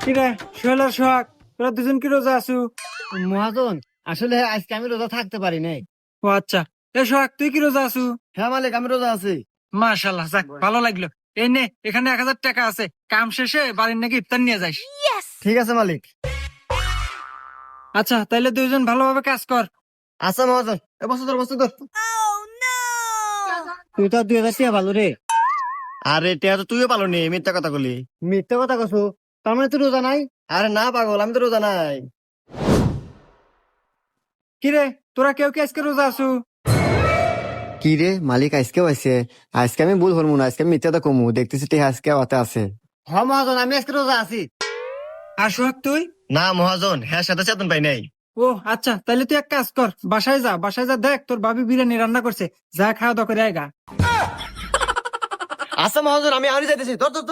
কিরে সোহেল আর সোহাগ, তোরা দুজন কি রোজা আছু? মহাজন, আসলে আজকে আমি রোজা থাকতে পারি নাই। ও আচ্ছা। এ সোহাগ, তুই কি রোজা আছু? হ্যাঁ মালিক, আমি রোজা আছি। মাশাল্লাহ, যাক ভালো লাগলো। এই নে, এখানে 1,000 টাকা আছে, কাম শেষে বাড়ির নাকি ইফতার নিয়ে যাইস। ঠিক আছে মালিক। আচ্ছা, তাইলে দুইজন ভালোভাবে কাজ কর। আচ্ছা মহাজন, এ বসে ধর বসে ধর। তুই তো 2,000 টাকা ভালো রে। আরে টিয়া তো তুইও পালো নি, মিথ্যা কথা বলি। মিথ্যা কথা কছো? তার মানে তুই রোজা নাই? আরে না পাগল, আমি তো রোজা নাই। কিরে, তোরা কেউ কি আজকে রোজা আছু? কি রে মালিক, আজকেও আছে? আজকে আমি ভুল হরমু না, আজকে আমি মিথ্যাটা কমু, দেখতেছি টিয়া আজকে হাতে আছে। হ্যাঁ মহাজন, আমি আজকে রোজা আছি। আর সোহাগ তুই? না মহাজন, হ্যাঁ সাথে চেতন পাই নাই। ও আচ্ছা, তাইলে তুই এক কাজ কর, বাসায় যা, বাসায় যা, দেখ তোর ভাবি বিরিয়ানি রান্না করছে, যা খাওয়া দাওয়া করে আয়গা। আচ্ছা মহাজন, আমি আরই যাইতেছি। ধর ধর ধর।